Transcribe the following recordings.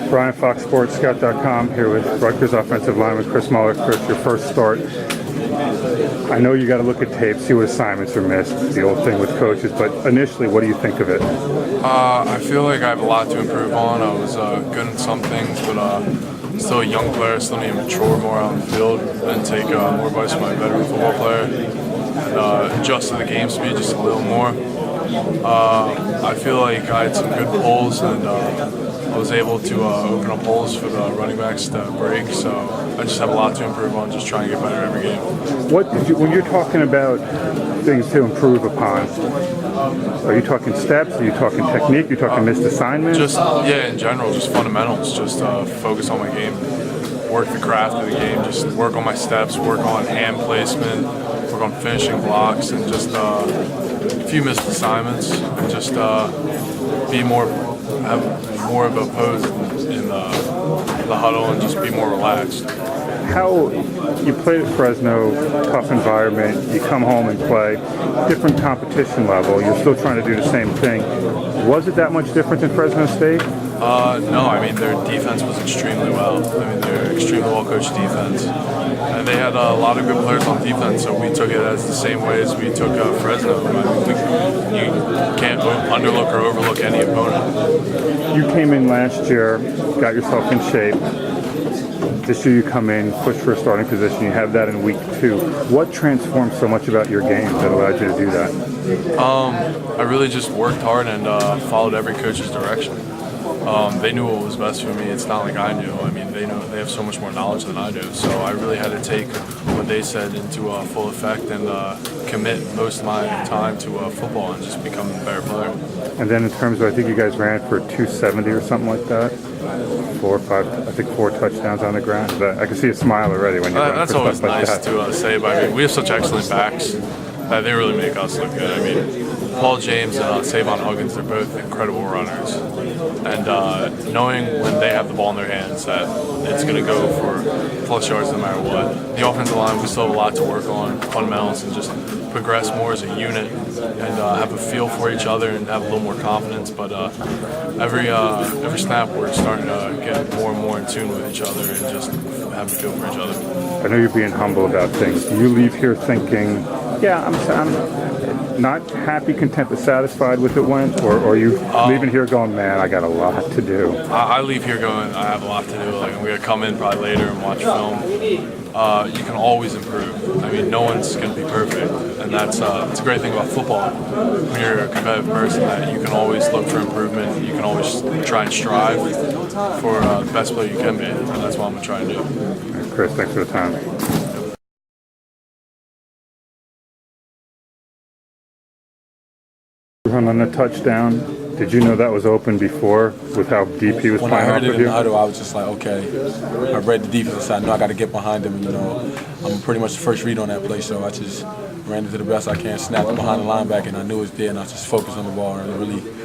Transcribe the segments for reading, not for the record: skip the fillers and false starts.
Brian, FoxSportsScout.com, here with Rutgers offensive lineman Chris Muller. Chris, your first start. I know you got to look at tape, see what assignments are missed, the old thing with coaches, but initially, what do you think of it? I feel like I have a lot to improve on. I was good in some things, but still a young player, still need to mature more on the field and take more advice from my veteran football player and adjust to the game speed just a little more. I feel like I had some good pulls and I was able to open up holes for the running backs to break, so I just have a lot to improve on, just trying to get better every game. When you're talking about things to improve upon, are you talking steps? Are you talking technique? Are you talking missed assignments? In general, just fundamentals. Just focus on my game, work the craft of the game, just work on my steps, work on hand placement, work on finishing blocks, and just a few missed assignments, and just have more of a pose in the huddle and just be more relaxed. How you played at Fresno, tough environment, you come home and play, different competition level, you're still trying to do the same thing. Was it that much different than Fresno State? No, I mean, their defense was extremely well. I mean, they're extremely well-coached defense. And they had a lot of good players on defense, so we took it as the same way as we took Fresno. I mean, you can't underlook or overlook any opponent. You came in last year, got yourself in shape. This year you come in, push for a starting position, you have that in week 2. What transformed so much about your game that allowed you to do that? I really just worked hard and followed every coach's direction. They knew what was best for me. It's not like I knew. I mean, they have so much more knowledge than I do. So I really had to take what they said into full effect and commit most of my time to football and just become a better player. And then in terms of, I think you guys ran for 270 or something like that. 4 or 5, I think 4 touchdowns on the ground. I can see a smile already when you run That's for always stuff like nice that. to say, but I mean, we have such excellent backs that they really make us look good. I mean, Paul James and Savon Huggins, they're both incredible runners. And knowing when they have the ball in their hands that it's going to go for plus yards no matter what. The offensive line, we still have a lot to work on, fundamentals, and just progress more as a unit and have a feel for each other and have a little more confidence. But every snap, we're starting to get more and more in tune with each other and just have a feel for each other. I know you're being humble about things. Do you leave here thinking, yeah, I'm not happy, content, but satisfied with it went? Or are you leaving here going, man, I got a lot to do? I leave here going, I have a lot to do. Like, I'm going to come in probably later and watch film. You can always improve. I mean, no one's going to be perfect. And that's a great thing about football. When you're a competitive person, that you can always look for improvement. You can always try and strive for the best player you can be. And that's what I'm going to try and do. All right, Chris, thanks for the time. On the touchdown, did you know that was open before with how deep he was when playing I heard off it of in you? the huddle, I was just like, okay. I read the defense, I know I got to get behind him. You know, I'm pretty much the first read on that play, so I just ran into the best I can, snapped it behind the linebacker, and I knew it was there, and I just focused on the ball and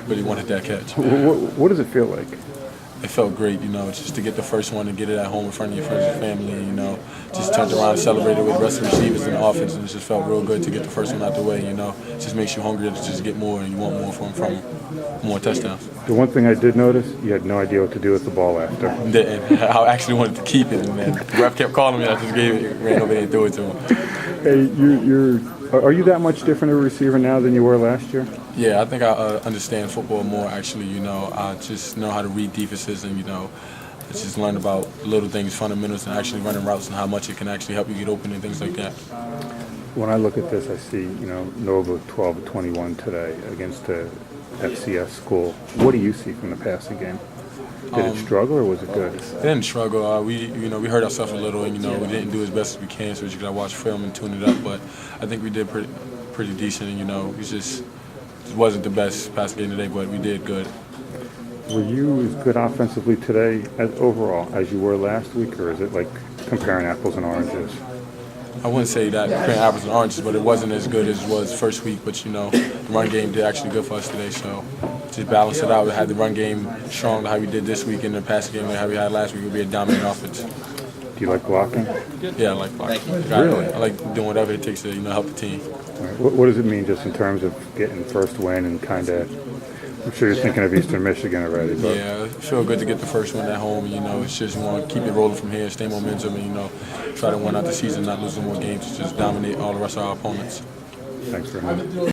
really wanted that catch. What does it feel like? It felt great, you know, just to get the first one and get it at home in front of your friends and family, you know. Just turned around and celebrated with the rest of the receivers in the offense, and it just felt real good to get the first one out the way, you know. It just makes you hungry to just get more, and you want more from more touchdowns. The one thing I did notice, you had no idea what to do with the ball after. And I actually wanted to keep it, and then the ref kept calling me, I just ran over there and threw it to him. Hey, are you that much different of a receiver now than you were last year? Yeah, I think I understand football more, actually, you know. I just know how to read defenses and, you know, I just learned about little things, fundamentals, and actually running routes and how much it can actually help you get open and things like that. When I look at this, I see, you know, Nova 12-21 today against the FCS school. What do you see from the passing game? Did it struggle or was it good? It didn't struggle. We hurt ourselves a little, and we didn't do as best as we can. So we just gotta watch film and tune it up. But I think we did pretty decent. And it wasn't the best passing game today, but we did good. Were you as good offensively today overall as you were last week, or is it like comparing apples and oranges? I wouldn't say that comparing apples and oranges, but it wasn't as good as it was first week. But the run game did actually good for us today. So just balance it out. We had the run game strong how we did this week, and the passing game how we had last week would be a dominant offense. Do you like blocking? Yeah, I like blocking. Really? I like doing whatever it takes to help the team. All right. What does it mean just in terms of getting first win and kind of I'm sure you're thinking of Eastern Michigan already. But Yeah, it feel good to get the first one at home. You know, it's just want to keep it rolling from here, stay momentum, and, you know, try to win out the season, not losing more games, just dominate all the rest of our opponents. Thanks for having me.